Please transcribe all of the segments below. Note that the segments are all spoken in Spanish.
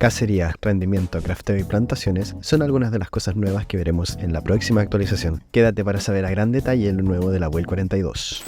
Cacería, rendimiento, crafteo y plantaciones son algunas de las cosas nuevas que veremos en la próxima actualización. Quédate para saber a gran detalle lo nuevo de la Build 42.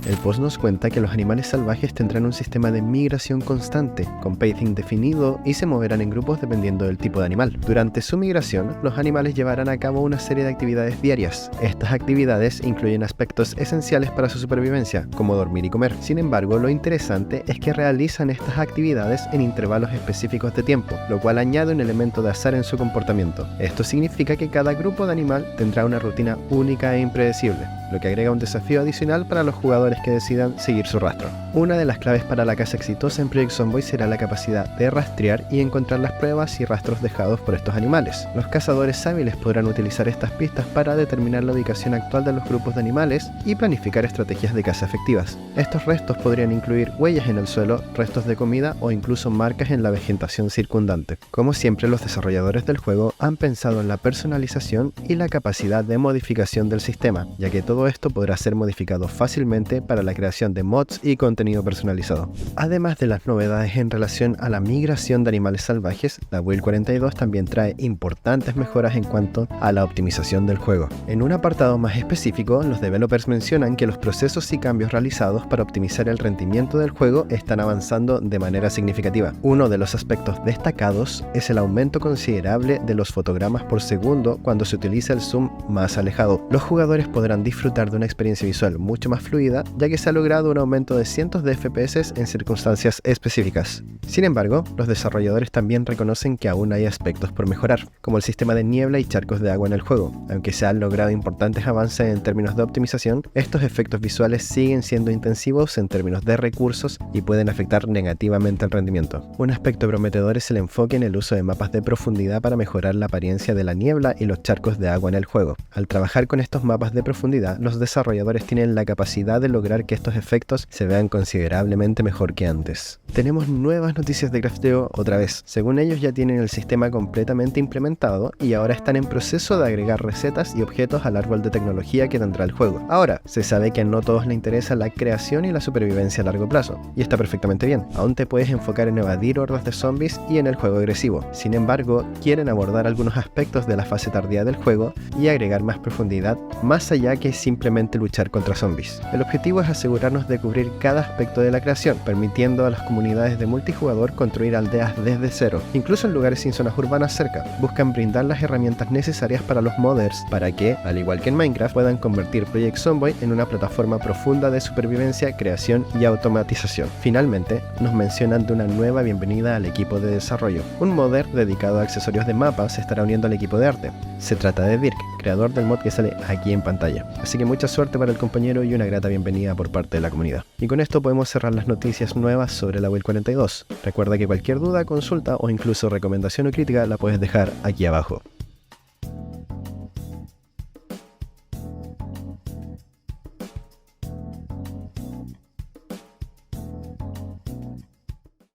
El post nos cuenta que los animales salvajes tendrán un sistema de migración constante, con pacing definido y se moverán en grupos dependiendo del tipo de animal. Durante su migración, los animales llevarán a cabo una serie de actividades diarias. Estas actividades incluyen aspectos esenciales para su supervivencia, como dormir y comer. Sin embargo, lo interesante es que realizan estas actividades en intervalos específicos de tiempo, lo cual añade un elemento de azar en su comportamiento. Esto significa que cada grupo de animal tendrá una rutina única e impredecible, lo que agrega un desafío adicional para los jugadores que decidan seguir su rastro. Una de las claves para la caza exitosa en Project Zomboid será la capacidad de rastrear y encontrar las pruebas y rastros dejados por estos animales. Los cazadores hábiles podrán utilizar estas pistas para determinar la ubicación actual de los grupos de animales y planificar estrategias de caza efectivas. Estos restos podrían incluir huellas en el suelo, restos de comida o incluso marcas en la vegetación circundante. Como siempre, los desarrolladores del juego han pensado en la personalización y la capacidad de modificación del sistema, ya que todo esto podrá ser modificado fácilmente para la creación de mods y contenido personalizado. Además de las novedades en relación a la migración de animales salvajes, la Build 42 también trae importantes mejoras en cuanto a la optimización del juego. En un apartado más específico, los developers mencionan que los procesos y cambios realizados para optimizar el rendimiento del juego están avanzando de manera significativa. Uno de los aspectos destacados es el aumento considerable de los fotogramas por segundo cuando se utiliza el zoom más alejado. Los jugadores podrán disfrutar de una experiencia visual mucho más fluida, ya que se ha logrado un aumento de cientos de FPS en circunstancias específicas. Sin embargo, los desarrolladores también reconocen que aún hay aspectos por mejorar, como el sistema de niebla y charcos de agua en el juego. Aunque se han logrado importantes avances en términos de optimización, estos efectos visuales siguen siendo intensivos en términos de recursos y pueden afectar negativamente el rendimiento. Un aspecto prometedor es el enfoque en el uso de mapas de profundidad para mejorar la apariencia de la niebla y los charcos de agua en el juego. Al trabajar con estos mapas de profundidad, los desarrolladores tienen la capacidad de lograr que estos efectos se vean considerablemente mejor que antes. Tenemos nuevas noticias de crafteo otra vez. Según ellos, ya tienen el sistema completamente implementado y ahora están en proceso de agregar recetas y objetos al árbol de tecnología que tendrá el juego. Ahora, se sabe que a no todos les interesa la creación y la supervivencia a largo plazo, y está perfectamente bien. Aún te puedes enfocar en evadir hordas de zombies y en el juego agresivo. Sin embargo, quieren abordar algunos aspectos de la fase tardía del juego y agregar más profundidad, más allá que simplemente luchar contra zombies. El objetivo es asegurarnos de cubrir cada aspecto de la creación, permitiendo a las comunidades de multijugador construir aldeas desde cero, incluso en lugares sin zonas urbanas cerca. Buscan brindar las herramientas necesarias para los modders para que, al igual que en Minecraft, puedan convertir Project Zomboid en una plataforma profunda de supervivencia, creación y automatización. Finalmente, nos mencionan de una nueva bienvenida al equipo de desarrollo. Un modder dedicado a accesorios de mapas se estará uniendo al equipo de arte. Se trata de Dirk, creador del mod que sale aquí en pantalla. Así que mucha suerte para el compañero y una grata bienvenida por parte de la comunidad. Y con esto podemos cerrar las noticias nuevas sobre la Build 42. Recuerda que cualquier duda, consulta o incluso recomendación o crítica la puedes dejar aquí abajo.